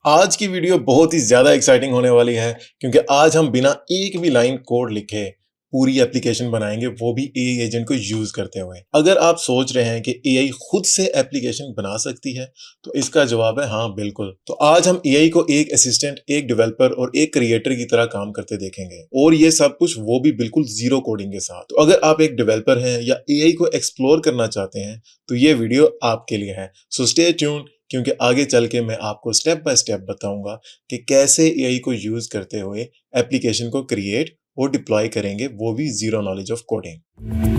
आज की वीडियो बहुत ही ज़्यादा एक्साइटिंग होने वाली है क्योंकि आज हम बिना एक भी लाइन कोड लिखे पूरी एप्लीकेशन बनाएंगे, वो भी एआई एजेंट को यूज करते हुए। अगर आप सोच रहे हैं कि एआई खुद से एप्लीकेशन बना सकती है तो इसका जवाब है हाँ, बिल्कुल। तो आज हम एआई को एक असिस्टेंट, एक डेवलपर और एक क्रिएटर की तरह काम करते देखेंगे, और ये सब कुछ वो भी बिल्कुल जीरो कोडिंग के साथ। तो अगर आप एक डेवलपर हैं या एआई को एक्सप्लोर करना चाहते हैं तो ये वीडियो आपके लिए है। सो स्टे ट्यून, क्योंकि आगे चल के मैं आपको स्टेप बाय स्टेप बताऊंगा कि कैसे एआई को यूज करते हुए एप्लीकेशन को क्रिएट और डिप्लॉय करेंगे, वो भी जीरो नॉलेज ऑफ कोडिंग।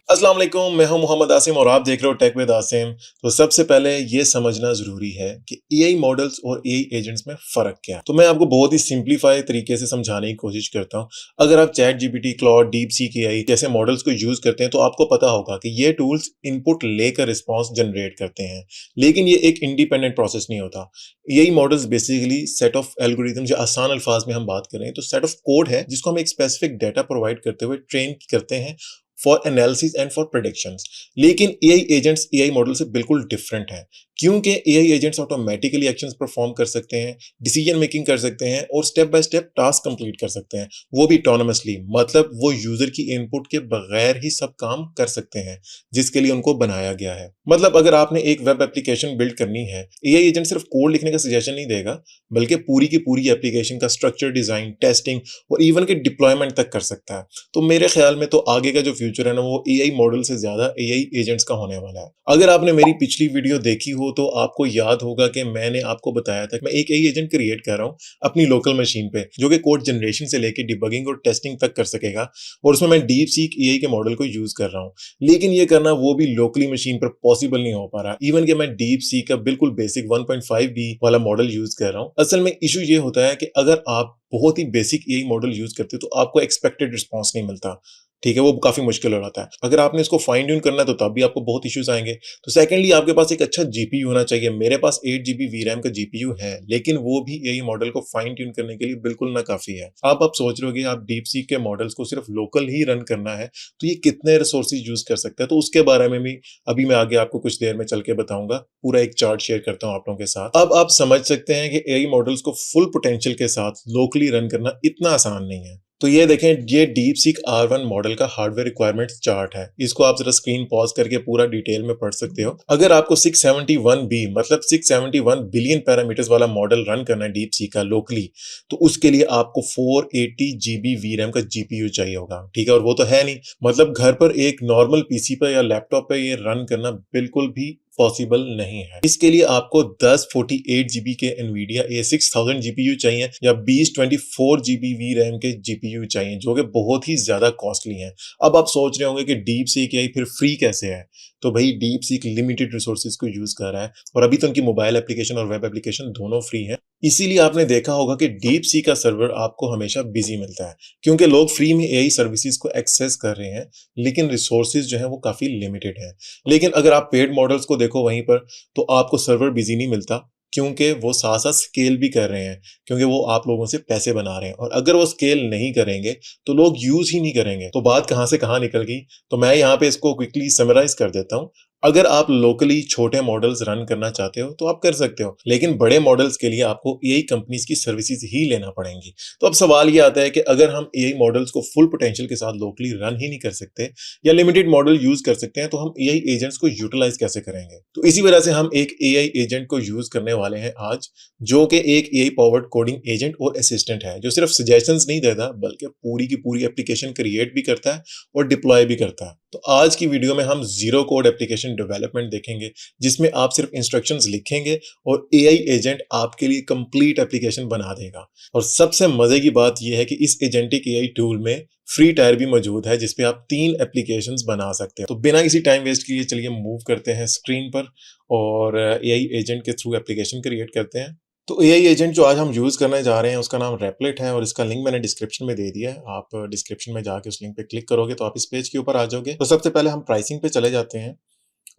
अस्सलाम वालेकुम, मैं हूं मोहम्मद आसिम और आप देख रहे हो टेक विद आसिम। तो सबसे पहले ये समझना जरूरी है कि एआई मॉडल्स और एआई एजेंट्स में फर्क क्या है। तो मैं आपको बहुत ही सिंपलीफाई तरीके से समझाने की कोशिश करता हूं। अगर आप chat GPT, Claude, deep seek AI जैसे मॉडल्स को यूज करते हैं तो आपको पता होगा कि ये टूल्स इनपुट लेकर रिस्पॉन्स जनरेट करते हैं, लेकिन ये एक इंडिपेंडेंट प्रोसेस नहीं होता। AI models basically set of algorithm, जो आसान अल्फाज में हम बात करें तो सेट ऑफ कोड है जिसको हम एक स्पेसिफिक डाटा प्रोवाइड करते हुए ट्रेन करते हैं for analysis and for predictions. लेकिन एआई एजेंट्स एआई मॉडल से बिल्कुल डिफरेंट हैं, क्योंकि AI agents automatically actions perform कर सकते हैं, डिसीजन मेकिंग कर सकते हैं और step by step task complete कर सकते हैं, वो भी ऑटोनोमसली। मतलब वो यूजर की इनपुट के बगैर ही सब काम कर सकते हैं जिसके लिए उनको बनाया गया है। मतलब अगर आपने एक वेब एप्लीकेशन बिल्ड करनी है, एआई एजेंट सिर्फ कोड लिखने का सजेशन नहीं देगा, बल्कि पूरी की पूरी एप्लीकेशन का स्ट्रक्चर, डिजाइन, टेस्टिंग और इवन के डिप्लॉयमेंट तक कर सकता है। तो मेरे ख्याल में तो आगे का जो फ्यूचर है ना, वो एआई मॉडल से ज्यादा एआई एजेंट्स का होने वाला है। अगर आपने मेरी पिछली वीडियो देखी हो तो आपको याद होगा कि मैंने आपको बताया था कि मैं एक एआई एजेंट क्रिएट कर रहा हूं अपनी लोकल मशीन पे, जो कि कोड जनरेशन से लेकर डिबगिंग और टेस्टिंग तक कर सकेगा, और उसमें मैं डीप सीक एआई के मॉडल को यूज कर रहा हूं। लेकिन ये करना वो भी लोकली मशीन पर पॉसिबल नहीं हो पा रहा, इवन कि मैं डीप सीक का बिल्कुल बेसिक 1.5B वाला मॉडल यूज कर रहा हूं। असल में इशू ये होता है कि अगर आप बहुत ही बेसिक एआई मॉडल यूज करते हो तो आपको एक्सपेक्टेड रिस्पॉन्स नहीं मिलता। ठीक है, वो काफी मुश्किल हो जाता है। अगर आपने इसको फाइन ट्यून करना है तो तब भी आपको बहुत इश्यूज आएंगे। तो सेकंडली, आपके पास एक अच्छा जीपीयू होना चाहिए। मेरे पास 8 GB वीरैम का जीपीयू है, लेकिन वो भी एआई मॉडल को फाइन ट्यून करने के लिए बिल्कुल ना काफी है। आप सोच रहे हो कि आप डीप सीक के मॉडल्स को सिर्फ लोकल ही रन करना है तो ये कितने रिसोर्सेज यूज कर सकता है, तो उसके बारे में भी अभी मैं आगे आपको कुछ देर में चल के बताऊंगा। पूरा एक चार्ट शेयर करता हूं आप लोगों के साथ। अब आप समझ सकते हैं कि एआई मॉडल्स को फुल पोटेंशियल के साथ लोकली रन करना इतना आसान नहीं है। तो ये देखें, ये डीप सीक R1 मॉडल का हार्डवेयर रिक्वायरमेंट्स चार्ट है। इसको आप जरा स्क्रीन पॉज करके पूरा डिटेल में पढ़ सकते हो। अगर आपको 671B मतलब 671 बिलियन पैरामीटर्स वाला मॉडल रन करना है डीप सीक का लोकली, तो उसके लिए आपको 480 GB वीरैम का जीपीयू चाहिए होगा। ठीक है, और वो तो है नहीं। मतलब घर पर एक नॉर्मल पीसी पे या लैपटॉप पे ये रन करना बिल्कुल भी पॉसिबल नहीं है। इसके लिए आपको 10 48 GB के NVIDIA A6000 जीपीयू चाहिए या 20 24 GB VRAM के जीपीयू चाहिए, जो कि बहुत ही ज्यादा कॉस्टली हैं। अब आप सोच रहे होंगे कि डीप सीक एआई फिर फ्री कैसे है। तो भाई, डीप सीक लिमिटेड रिसोर्सेज को यूज कर रहा है, और अभी तो उनकी मोबाइल एप्लीकेशन और वेब एप्लीकेशन दोनों फ्री है। इसीलिए आपने देखा होगा कि डीप सीक का सर्वर आपको हमेशा बिजी मिलता है, क्योंकि लोग फ्री में एआई सर्विसेज को एक्सेस कर रहे हैं, लेकिन रिसोर्सेज जो है वो काफी लिमिटेड है। लेकिन अगर आप पेड मॉडल्स को देखो वहीं पर, तो आपको सर्वर बिजी नहीं मिलता, क्योंकि वो साथ साथ स्केल भी कर रहे हैं, क्योंकि वो आप लोगों से पैसे बना रहे हैं। और अगर वो स्केल नहीं करेंगे तो लोग यूज ही नहीं करेंगे। तो बात कहां से कहां निकल गई, तो मैं यहाँ पे इसको क्विकली समराइज कर देता हूं। अगर आप लोकली छोटे मॉडल्स रन करना चाहते हो तो आप कर सकते हो, लेकिन बड़े मॉडल्स के लिए आपको एआई कंपनीज की सर्विसेज ही लेना पड़ेंगी। तो अब सवाल ये आता है कि अगर हम एआई मॉडल्स को फुल पोटेंशियल के साथ लोकली रन ही नहीं कर सकते या लिमिटेड मॉडल यूज कर सकते हैं, तो हम एआई एजेंट्स को यूटिलाइज कैसे करेंगे। तो इसी वजह से हम एक एआई एजेंट को यूज करने वाले हैं आज, जो कि एक एआई पावर्ड कोडिंग एजेंट और असिस्टेंट है, जो सिर्फ सजेशंस नहीं देता बल्कि पूरी की पूरी एप्लीकेशन क्रिएट भी करता है और डिप्लॉय भी करता है। तो आज की वीडियो में हम जीरो कोड एप्लीकेशन डेवलपमेंट देखेंगे, जिसमें आप सिर्फ इंस्ट्रक्शंस लिखेंगे और एआई एजेंट आपके लिए कंप्लीट एप्लीकेशन बना देगा। और सबसे मजे की बात यह है कि इस एजेंटिक एआई टूल में फ्री टायर भी मौजूद है, जिसपे आप 3 एप्लीकेशंस बना सकते हैं। तो बिना किसी टाइम वेस्ट किए चलिए मूव करते हैं स्क्रीन पर और एआई एजेंट के थ्रू एप्लीकेशन क्रिएट करते हैं। तो एआई एजेंट जो आज हम यूज करने जा रहे हैं उसका नाम रेपलेट है, और इसका लिंक मैंने डिस्क्रिप्शन में दे दिया है। आप डिस्क्रिप्शन में जाके उस लिंक पे क्लिक करोगे तो आप इस पेज के ऊपर आ जाओगे। तो सबसे पहले हम प्राइसिंग पे चले जाते हैं,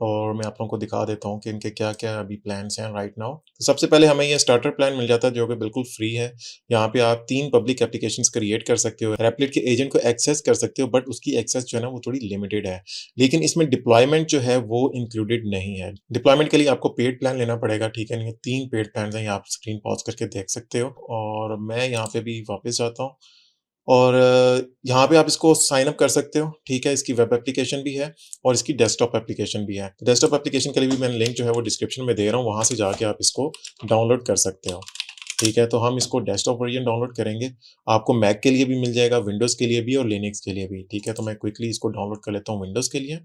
और मैं आप लोगों को दिखा देता हूँ कि इनके क्या-क्या अभी प्लान्स हैं राइट नाउ। तो सबसे पहले हमें ये स्टार्टर प्लान मिल जाता है जो कि बिल्कुल फ्री है। यहाँ पे आप 3 पब्लिक एप्लीकेशंस क्रिएट कर सकते हो। Replit के एजेंट को एक्सेस कर सकते हो बट उसकी एक्सेस जो है ना वो थोड़ी लिमिटेड है। लेकिन इसमें डिप्लॉयमेंट जो है वो इंक्लूडेड नहीं है। डिप्लॉयमेंट के लिए आपको पेड प्लान लेना पड़ेगा, ठीक है? ये 3 पेड प्लान्स हैं, ये आप स्क्रीन पॉज़ करके देख सकते हो और मैं यहाँ पे भी वापस जाता हूँ। और यहाँ पे आप इसको साइन अप कर सकते हो, ठीक है? इसकी वेब एप्लीकेशन भी है और इसकी डेस्कटॉप एप्लीकेशन भी है। डेस्कटॉप एप्लीकेशन के लिए भी मैंने लिंक जो है वो डिस्क्रिप्शन में दे रहा हूँ, वहाँ से जाके आप इसको डाउनलोड कर सकते हो, ठीक है? तो हम इसको डेस्कटॉप वर्ज़न डाउनलोड करेंगे। आपको मैक के लिए भी मिल जाएगा, विंडोज़ के लिए भी और लिनक्स के लिए भी, ठीक है? तो मैं क्विकली इसको डाउनलोड कर लेता हूँ विंडोज़ के लिए।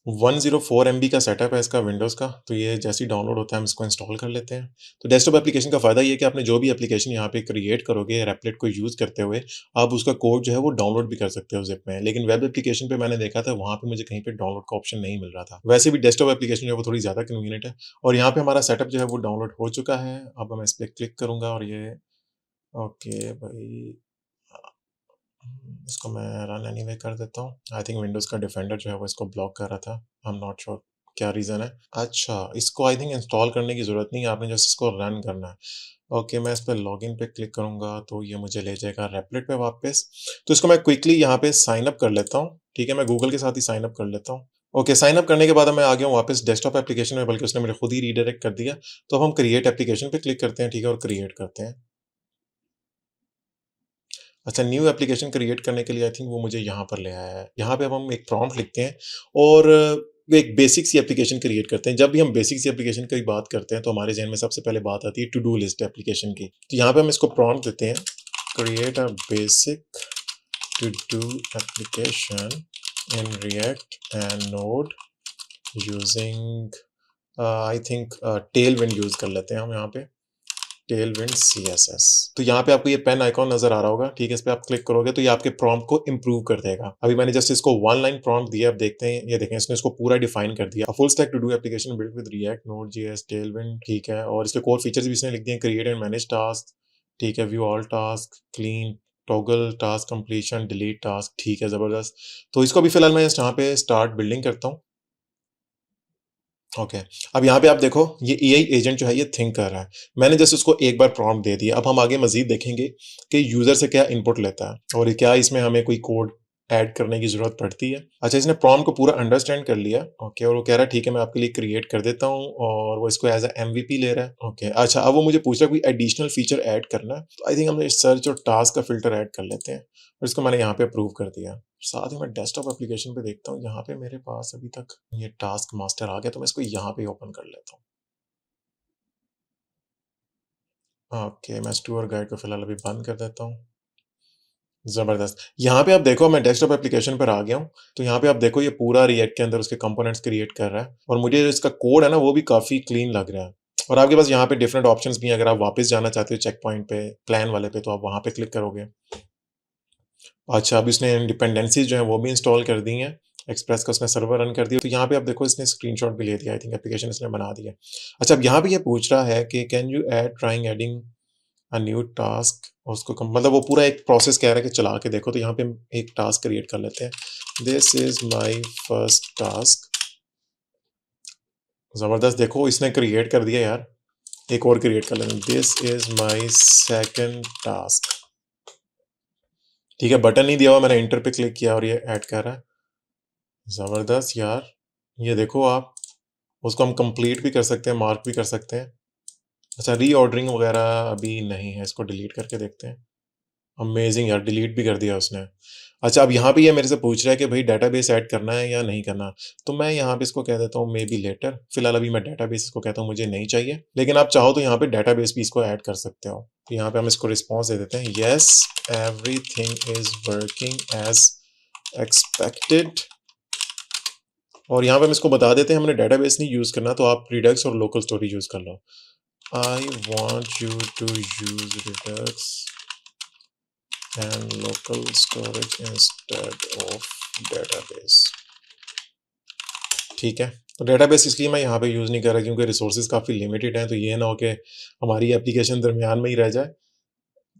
104 एमबी का सेटअप है इसका विंडोज़ का, तो ये जैसे ही डाउनलोड होता है हम इसको इंस्टॉल कर लेते हैं। तो डेस्कटॉप एप्लीकेशन का फ़ायदा ये है कि आपने जो भी एप्लीकेशन यहाँ पे क्रिएट करोगे Replit को यूज़ करते हुए, आप उसका कोड जो है वो डाउनलोड भी कर सकते हो ज़िप में। लेकिन वेब एप्लीकेशन पे मैंने देखा था वहाँ पे मुझे कहीं पे डाउनलोड का ऑप्शन नहीं मिल रहा था। वैसे भी डेस्कटॉप एप्लीकेशन जो है वो थोड़ी ज़्यादा कन्वीनिएंट है और यहाँ पे हमारा सेटअप जो है वो डाउनलोड हो चुका है। अब मैं इस पे क्लिक करूँगा और ये ओके भाई इसको मैं रन एनीवे कर देता हूँ। आई थिंक विंडोज़ का डिफेंडर जो है वो इसको ब्लॉक कर रहा था। आई एम नॉट श्योर क्या रीज़न है। अच्छा, इसको आई थिंक इंस्टॉल करने की ज़रूरत नहीं है, आपने जस्ट इसको रन करना है। ओके, मैं इस पे लॉगिन पे क्लिक करूँगा तो ये मुझे ले जाएगा Replit पे वापस। तो इसको मैं क्विकली यहाँ पे साइन अप कर लेता हूँ, ठीक है? मैं गूगल के साथ ही साइन अप कर लेता हूँ। ओके, साइन अप करने के बाद मैं आ गया हूँ वापस डेस्कटॉप एप्लीकेशन में, बल्कि उसने मुझे खुद ही रीडायरेक्ट कर दिया। तो अब हम क्रिएट एप्लीकेशन पे क्लिक करते हैं, ठीक है? और क्रिएट करते हैं। अच्छा, न्यू एप्लीकेशन क्रिएट करने के लिए आई थिंक वो मुझे यहाँ पर ले आया है। यहाँ पे अब हम एक प्रॉम्प्ट लिखते हैं और एक बेसिक सी एप्लीकेशन क्रिएट करते हैं। जब भी हम बेसिक सी एप्लीकेशन की बात करते हैं तो हमारे ज़हन में सबसे पहले बात आती है टू डू लिस्ट एप्लीकेशन की। तो यहाँ पे हम इसको प्रॉम्प्ट देते हैं, create a basic to do application in React and Node using I think Tailwind use कर लेते हैं हम यहाँ पे। Tailwind CSS. तो यहाँ पे आपको ये पेन आइकॉन नजर आ रहा होगा, ठीक है? इस पे आप क्लिक करोगे तो ये आपके प्रॉम्प्ट को इंप्रूव कर देगा। अभी मैंने जस्ट इसको वन लाइन प्रॉम्प्ट दिया, अब देखते हैं, ये देखें इसने इसको पूरा डिफाइन कर दिया। Full stack to do application built with React Node JS Tailwind, ठीक है? और इसके कोर फीचर्स भी इसने लिख दिए, क्रिएट एंड मैनेज टास्क, ठीक है? View all task, clean toggle task completion, delete task, ठीक है? जबरदस्त। तो इसको अभी फिलहाल मैं यहाँ पे स्टार्ट बिल्डिंग करता हूँ। ओके, अब यहाँ पे आप देखो ये एआई एजेंट जो है ये थिंक कर रहा है। मैंने जस्ट उसको एक बार प्रॉम्प्ट दे दिया। अब हम आगे मज़ीद देखेंगे कि यूज़र से क्या इनपुट लेता है और क्या इसमें हमें कोई कोड ऐड करने की ज़रूरत पड़ती है। अच्छा, इसने प्रॉम्प्ट को पूरा अंडरस्टैंड कर लिया। ओके, और वो कह रहा है ठीक है मैं आपके लिए क्रिएट कर देता हूँ और वो इसको एज़ अ एमवीपी ले रहा है। ओके, अच्छा अब वो मुझे पूछ रहा है कोई एडिशनल फीचर ऐड करना है। तो आई थिंक हम सर्च और टास्क का फ़िल्टर ऐड कर लेते हैं और इसको मैंने यहाँ पे अप्रूव कर दिया। साथ ही मैं डेस्कटॉप एप्लीकेशन पे देखता हूँ, यहाँ पे मेरे पास अभी तक ये टास्क मास्टर आ गया तो मैं इसको यहाँ पे ओपन कर लेता हूँ। ओके, मैं स्टोर गाइड को फिलहाल अभी बंद कर देता हूँ। ज़बरदस्त। यहाँ पे आप देखो मैं डेस्कटॉप एप्लीकेशन पर आ गया हूँ। तो यहाँ पे आप देखो ये पूरा रिएक्ट के अंदर उसके कंपोनेंट्स क्रिएट कर रहा है और मुझे जो इसका कोड है ना वो भी काफ़ी क्लीन लग रहा है। और आपके पास यहाँ पे डिफरेंट ऑप्शंस भी हैं, अगर आप वापस जाना चाहते हो चेक पॉइंट पे, प्लान वाले पे, तो आप वहाँ पे क्लिक करोगे। अच्छा, अब इसने डिपेंडेंसीज़ जो हैं वो भी इंस्टॉल कर दी हैं। एक्सप्रेस का उसने सर्वर रन कर दिया। तो यहाँ पे आप देखो इसने स्क्रीनशॉट भी ले दिया, आई थिंक एप्लीकेशन इसने बना दिया। अच्छा, अब यहाँ पे ये पूछ रहा है कि can you trying adding a new task, और उसको मतलब वो पूरा एक प्रोसेस कह रहा है कि चला के देखो। तो यहाँ पे हम एक टास्क क्रिएट कर लेते हैं। This is my first task. ज़बरदस्त, देखो इसने क्रिएट कर दिया यार। एक और क्रिएट कर लेते हैं। This is my second task. ठीक है, बटन नहीं दिया हुआ, मैंने एंटर पे क्लिक किया और ये ऐड कर रहा है। ज़बरदस्त यार, ये देखो आप, उसको हम कंप्लीट भी कर सकते हैं, मार्क भी कर सकते हैं। अच्छा, रीऑर्डरिंग वगैरह अभी नहीं है, इसको डिलीट करके देखते हैं। अमेजिंग यार, डिलीट भी कर दिया उसने। अच्छा, अब यहाँ पे ये मेरे से पूछ रहा है कि भाई डेटाबेस ऐड करना है या नहीं करना। तो मैं यहाँ पे इसको कह देता हूँ मे बी लेटर। फिलहाल अभी मैं डेटाबेस इसको कहता हूँ मुझे नहीं चाहिए, लेकिन आप चाहो तो यहाँ पे डेटाबेस भी इसको ऐड कर सकते हो। तो यहाँ पे हम इसको रिस्पॉन्स दे देते हैं, yes everything is working as expected. और यहाँ पे हम इसको बता देते हैं हमने डेटाबेस नहीं यूज़ करना, तो आप रिडक्स और लोकल स्टोरेज यूज़ कर लो। I want you to use Redux and local storage instead of database। ठीक है, तो डेटाबेस इसलिए मैं यहाँ पे यूज़ नहीं कर रहा क्योंकि रिसोर्सेज काफ़ी लिमिटेड हैं, तो ये ना हो कि हमारी एप्लीकेशन दरमियान में ही रह जाए।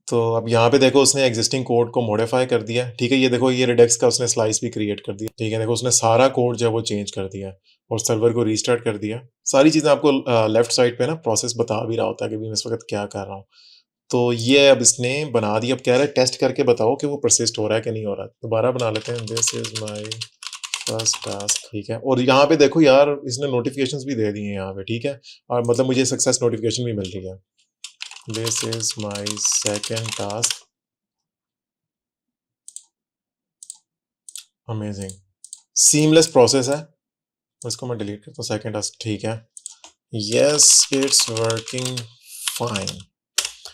तो अब यहाँ पे देखो उसने एग्जिस्टिंग कोड को मॉडिफाई कर दिया, ठीक है। ये देखो ये रिडक्स का उसने स्लाइस भी क्रिएट कर दिया, ठीक है। देखो उसने सारा कोड जो है वो चेंज कर दिया और सर्वर को रीस्टार्ट कर दिया। सारी चीज़ें आपको लेफ्ट साइड पे ना प्रोसेस बता भी रहा होता है कि मैं इस वक़्त क्या कर रहा हूँ। तो ये अब इसने बना दिया, अब कह रहा है टेस्ट करके बताओ कि वो परसिस्ट हो रहा है कि नहीं हो रहा है। दोबारा बना लेते हैं, this is my first task, ठीक है। और यहाँ पे देखो यार इसने नोटिफ़िकेशंस भी दे दिए हैं यहाँ पे, ठीक है। और मतलब मुझे सक्सेस नोटिफ़िकेशन भी मिल रही है। This is my second task, amazing, seamless process है। इसको मैं डिलीट करता हूँ, सेकंड टास्क, ठीक है। Yes it's working fine.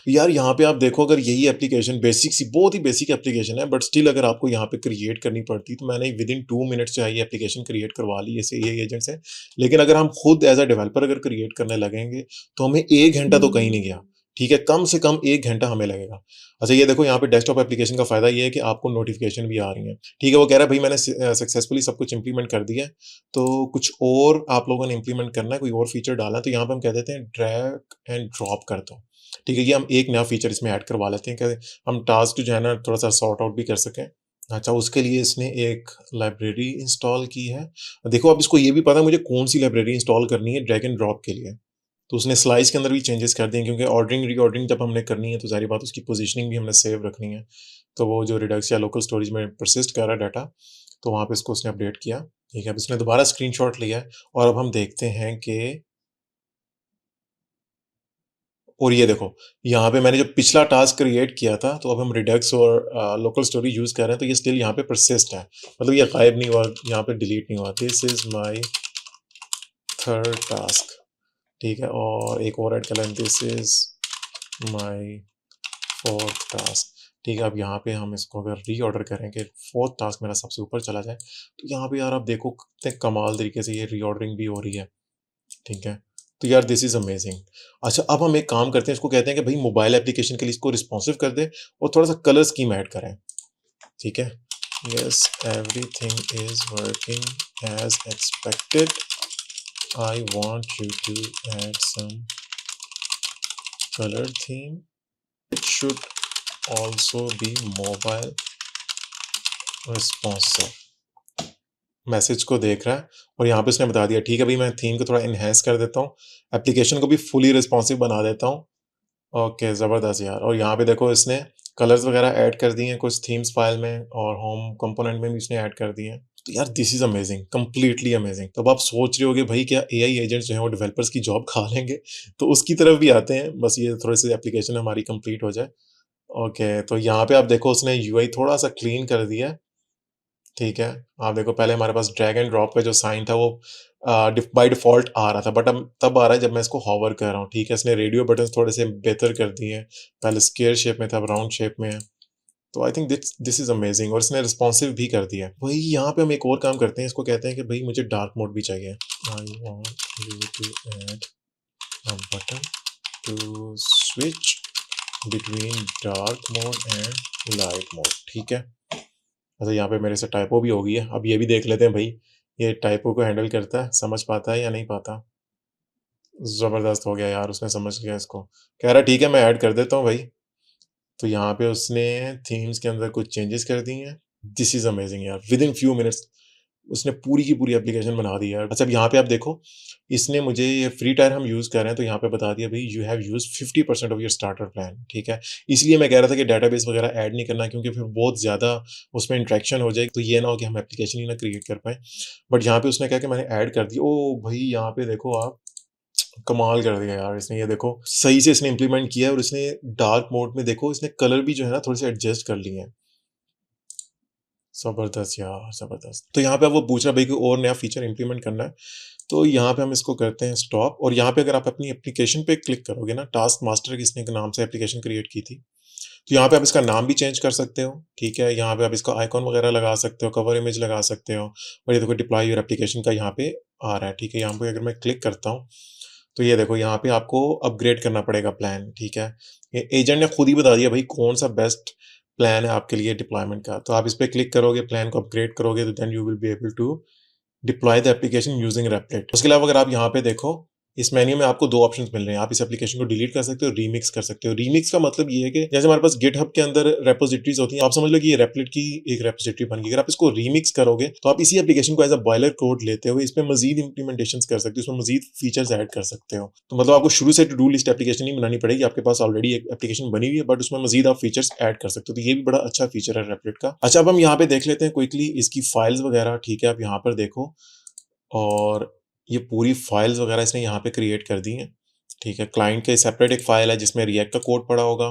यार यहाँ पे आप देखो, अगर यही एप्लीकेशन बेसिक सी, बहुत ही बेसिक एप्लीकेशन है, बट स्टिल अगर आपको यहाँ पे क्रिएट करनी पड़ती, तो मैंने विद इन 2 मिनट्स जो है ये एप्लीकेशन क्रिएट करवा ली ऐसे ये एजेंट से। लेकिन अगर हम खुद एज अ डेवलपर अगर क्रिएट करने लगेंगे तो हमें 1 घंटा तो कहीं नहीं गया, ठीक है। कम से कम 1 घंटा हमें लगेगा। अच्छा ये देखो यहाँ पे डेस्कटॉप एप्लीकेशन का फायदा ये है कि आपको नोटिफिकेशन भी आ रही है, ठीक है। वो कह रहा है भाई मैंने सक्सेसफुली सब कुछ इंप्लीमेंट कर दिया है, तो कुछ और आप लोगों ने इंप्लीमेंट करना है, कोई और फीचर डालना है, तो यहाँ पे हम कह देते हैं ड्रैग एंड ड्रॉप कर दो, ठीक है। ये हम एक नया फीचर इसमें ऐड करवा लेते हैं कि हम टास्क जो है ना थोड़ा सा सॉर्ट आउट भी कर सकें। अच्छा उसके लिए इसने एक लाइब्रेरी इंस्टॉल की है। देखो अब इसको ये भी पता है मुझे कौन सी लाइब्रेरी इंस्टॉल करनी है ड्रैग एंड ड्रॉप के लिए। तो उसने स्लाइस के अंदर भी चेंजेस कर दिए, क्योंकि ऑर्डरिंग रीऑर्डरिंग जब हमने करनी है तो ज़ाहिर बात उसकी पोजीशनिंग भी हमने सेव रखनी है। तो वो जो रिडक्स या लोकल स्टोरेज में परसिस्ट कर रहा है डाटा, तो वहाँ पे इसको उसने अपडेट किया, ठीक है। अब इसने दोबारा स्क्रीनशॉट लिया है और अब हम देखते हैं कि, और ये देखो यहाँ पे मैंने जो पिछला टास्क क्रिएट किया था, तो अब हम रिडक्स और लोकल स्टोरी यूज़ कर रहे हैं, तो ये स्टिल यहाँ पे परसिस्ट है, मतलब ये गायब नहीं हुआ, यहाँ पे डिलीट नहीं हुआ। This is my third task, ठीक है। और एक और ऐड कर लें, this is my fourth task, ठीक है। अब यहाँ पे हम इसको अगर रीऑर्डर करें कि फोर्थ टास्क मेरा सबसे ऊपर चला जाए, तो यहाँ पे यार आप देखो कितने कमाल तरीके से ये रीऑर्डरिंग भी हो रही है, ठीक है। तो यार दिस इज़ अमेजिंग। अच्छा अब हम एक काम करते हैं, इसको कहते हैं कि भाई मोबाइल एप्लीकेशन के लिए इसको रिस्पॉन्सिव कर दे और थोड़ा सा कलर स्कीम ऐड करें, ठीक है। Yes everything is working as expected, I want you to add some colour theme, it should also be mobile responsive. Message को देख रहा है और यहाँ पे उसने बता दिया, ठीक है भाई मैं थीम को थोड़ा इनहेंस कर देता हूँ, एप्लीकेशन को भी फुली रिस्पॉन्सिव बना देता हूँ। ओके, ज़बरदस्त यार। और यहाँ पे देखो इसने कलर्स वगैरह ऐड कर दिए हैं कुछ थीम्स फाइल में, और होम कंपोनेंट में भी इसने ऐड कर दिए हैं। तो यार this is amazing, completely amazing. तो अब आप सोच रहे होगे भाई क्या एआई एजेंट्स जो हैं वो डेवलपर्स की जॉब खा लेंगे? तो उसकी तरफ भी आते हैं, बस ये थोड़ी-सी एप्लीकेशन हमारी कंप्लीट हो जाए। ओके, तो यहाँ पे आप देखो उसने यूआई थोड़ा-सा क्लीन कर दिया है, ठीक है। आप देखो पहले हमारे पास ड्रैग एंड ड्रॉप का जो साइन था वो बाय डिफ़ॉल्ट आ रहा था, बट अब तब आ रहा है जब मैं इसको हॉवर कर रहा हूँ, ठीक है। इसने रेडियो बटन्स थोड़े से बेहतर कर दिए हैं, पहले स्क्वायर शेप में था, अब राउंड शेप में है। तो I think this this is amazing, और इसने रिस्पॉन्सिव भी कर दिया है। वही यहाँ पे हम एक और काम करते हैं, इसको कहते हैं कि भई मुझे डार्क मोड भी चाहिए। I want you to add a button to switch between dark mode and light mode, ठीक है। अच्छा यहाँ पे मेरे से टाइपो भी हो गई है, अब ये भी देख लेते हैं भाई ये टाइपो को हैंडल करता है, समझ पाता है या नहीं पाता। ज़बरदस्त हो गया यार, उसने समझ लिया इसको। कह रहा ठीक है मैं ऐड कर देता हूँ भाई। तो यहाँ पे उसने थीम्स के अंदर कुछ चेंजेस कर दिए हैं। दिस इज़ अमेजिंग यार, विदिन फ्यू मिनट्स उसने पूरी की पूरी एप्लीकेशन बना दी है। अच्छा अब यहाँ पे आप देखो, इसने मुझे ये फ्री टायर हम यूज़ कर रहे हैं, तो यहाँ पे बता दिया भई you have used 50% of your starter plan, ठीक है। इसलिए मैं कह रहा था कि डेटाबेस वगैरह ऐड नहीं करना, क्योंकि फिर बहुत ज़्यादा उसमें इंटरेक्शन हो जाएगी, तो ये ना हो कि हम एप्लीकेशन ही ना क्रिएट कर पाएँ। बट यहाँ पे उसने कहा कि मैंने ऐड कर दी। ओह भई यहाँ पे देखो आप, कमाल कर दिया यार इसने, ये देखो सही से इसने इम्प्लीमेंट किया है, और इसने डार्क मोड में देखो इसने कलर भी जो है ना थोड़े से एडजस्ट कर लिए हैं। ज़बरदस्त यार, ज़बरदस्त। तो यहाँ पे अब वो पूछ रहा है भाई कोई और नया फीचर इम्प्लीमेंट करना है, तो यहाँ पे हम इसको करते हैं स्टॉप, और यहाँ पे अगर आप अपनी एप्लीकेशन पे क्लिक करोगे ना, टास्क मास्टर किसने एक नाम से एप्लीकेशन क्रिएट की थी, तो यहाँ पे आप इसका नाम भी चेंज कर सकते हो, ठीक है। यहाँ पे आप इसका आइकॉन वगैरह लगा सकते हो, कवर इमेज लगा सकते हो, और ये देखो डिप्लॉय योर एप्लीकेशन का यहाँ पे आ रहा है, ठीक है। यहाँ पे अगर मैं क्लिक करता हूँ, तो ये देखो यहाँ पे आपको अपग्रेड करना पड़ेगा प्लान, ठीक है। ये एजेंट ने खुद ही बता दिया भाई कौन सा बेस्ट प्लान है आपके लिए डिप्लॉयमेंट का। तो आप इस पे क्लिक करोगे, प्लान को अपग्रेड करोगे, तो then you will be able to deploy the application using Replit. उसके अलावा अगर आप यहाँ पे देखो, इस मेन्यू में आपको 2 ऑप्शंस मिल रहे हैं। आप इस एप्लीकेशन को डिलीट कर सकते हो, रीमिक्स कर सकते हो। रीमिक्स का मतलब ये है कि जैसे हमारे पास गिटहब के अंदर रिपॉजिटरीज होती हैं, आप समझ लो कि ये रेपलेट की एक रिपॉजिटरी बन गई। अगर आप इसको रीमिक्स करोगे, तो आप इसी एप्लीकेशन को एज़ अ बॉयलर कोड लेते हुए इसमें मज़ीद इम्प्लीमेंटेशंस कर सकते हो, इसमें मज़ीद फीचर्स ऐड कर सकते हो। तो मतलब आपको शुरू से टू डू लिस्ट एप्लीकेशन नहीं बनानी पड़ेगी, आपके पास ऑलरेडी एक एप्लीकेशन बनी हुई है, बट उसमें मज़ीद आप फीचर्स ऐड कर सकते हो। तो ये भी बड़ा अच्छा फीचर है रेपलेट का। अच्छा, अब हम यहाँ पे देख लेते हैं क्विकली इसकी फाइल्स वगैरह, ठीक है? आप यहाँ पर देखो, और ये पूरी फाइल्स वगैरह इसने यहाँ पे क्रिएट कर दी हैं, ठीक है? क्लाइंट के सेपरेट एक फाइल है जिसमें रिएक्ट का कोड पड़ा होगा,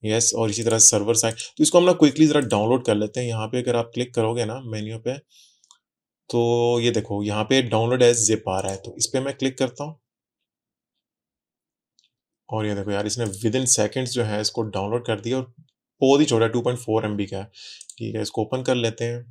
यस, और इसी तरह सर्वर साइड। तो इसको हम ना क्विकली ज़रा डाउनलोड कर लेते हैं। यहाँ पे अगर आप क्लिक करोगे ना मेन्यू पे, तो ये देखो यहाँ पे डाउनलोड एज़ ज़िप आ रहा है, तो इस पे मैं क्लिक करता हूँ, और ये देखो यार, इसने विदिन सेकंड्स जो है इसको डाउनलोड कर दिया, और बहुत ही छोटा है, 2.4 एमबी का है, ठीक है? इसको ओपन कर लेते हैं।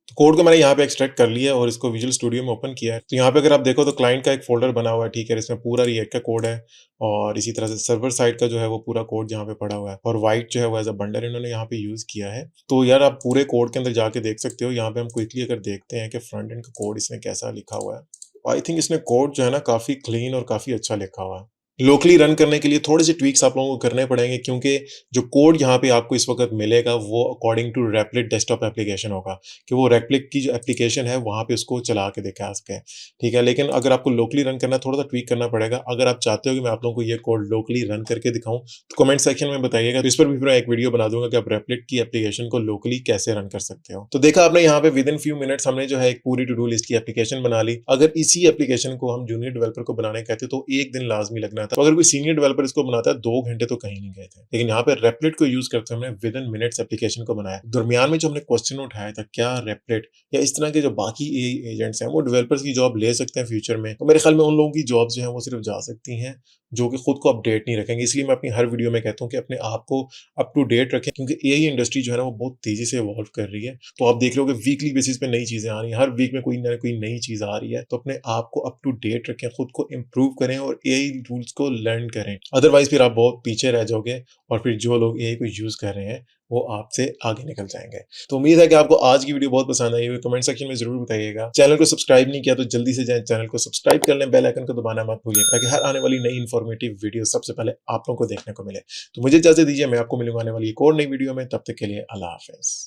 तो कोड को मैंने यहाँ पे एक्सट्रैक्ट कर लिया है और इसको विजुअल स्टूडियो में ओपन किया है। तो यहाँ पे अगर आप देखो तो क्लाइंट का एक फ़ोल्डर बना हुआ है, ठीक है? इसमें पूरा रिएक्ट का कोड है, और इसी तरह से सर्वर साइड का जो है वो पूरा कोड यहाँ पे पड़ा हुआ है, और व्हाइट जो है वो एज़ अ बंडल इन्होंने यहाँ पे यूज़ किया है। तो यार आप पूरे कोड के अंदर जाके देख सकते हो। यहाँ पे हम क्विकली अगर देखते हैं कि फ्रंट एंड का कोड इसने कैसा लिखा हुआ है। आई थिंक इसने कोड जो है ना काफ़ी क्लीन और काफ़ी अच्छा लिखा हुआ है। लोकली रन करने के लिए थोड़े से ट्वीक्स आप लोगों को करने पड़ेंगे, क्योंकि जो कोड यहाँ पे आपको इस वक़्त मिलेगा वो according to Replit desktop application होगा, कि वो रेपलेट की जो एप्लीकेशन है वहाँ पे उसको चला के दिखा सके, ठीक है? लेकिन अगर आपको लोकली रन करना है, थोड़ा-सा ट्वीक करना पड़ेगा। अगर आप चाहते हो कि मैं आप लोगों को ये कोड लोकली रन करके दिखाऊँ, तो कमेंट सेक्शन में बताइएगा, तो इस पर भी मैं एक वीडियो बना दूँगा कि आप रेपलेट की एप्लीकेशन को लोकली कैसे रन कर सकते हो। तो देखा आपने, यहाँ पे विदिन फ्यू मिनट्स हमने जो है एक पूरी टू डू लिस्ट की एप्लीकेशन बना ली। अगर इसी एप्लीकेशन को हम जूनियर डेवलपर को बनाने कहते तो 1 दिन लाज़मी लगना था। तो अगर कोई सीनियर डेवलपर इसको बनाता है, 2 घंटे तो कहीं नहीं गए थे। लेकिन यहाँ पे रेपलेट को यूज़ करते हुए हमने विदिन मिनट्स एप्लीकेशन को बनाया। दरमियान में जो हमने क्वेश्चन उठाया था, क्या रेपलेट या इस तरह के जो बाकी एआई एजेंट्स हैं वो डेवलपर्स की जॉब ले सकते हैं फ्यूचर में? तो मेरे ख्याल में उन लोगों की जॉब्स जो हैं वो सिर्फ जा सकती हैं जो कि खुद को अपडेट नहीं रखेंगे। इसलिए मैं अपनी हर वीडियो में कहता हूँ कि अपने आप को अप टू डेट रखें, क्योंकि एआई इंडस्ट्री जो है ना वो बहुत तेज़ी से इवॉल्व कर रही है। तो आप देख रहे हो कि वीकली बेसिस पे नई चीज़ें आ रही हैं, हर वीक में कोई ना कोई नई चीज़ आ रही है। तो अपने आप को अप टू डेट रखें, खुद को इम्प्रूव करें और एआई रूल्स को लर्न करें। अदरवाइज़ फिर आप बहुत पीछे रह जाओगे, और फिर जो लोग एआई को यूज़ कर रहे हैं वो आपसे आगे निकल जाएँगे। तो उम्मीद है कि आपको आज की वीडियो बहुत पसंद आई होगी। कमेंट सेक्शन में ज़रूर बताइएगा। चैनल को सब्सक्राइब नहीं किया तो जल्दी से जाएँ, चैनल को सब्सक्राइब कर लें, बेल आइकन को दबाना मत भूलिएगा, ताकि हर आने वाली नई इन्फॉर्मेटिव वीडियो सबसे पहले आप लोगों को देखने को मिले। तो मुझे इजाज़त दीजिए, मैं आपको मिलूँगा आने वाली एक और नई वीडियो में। तब तक के लिए अल्लाह हाफ़िज़।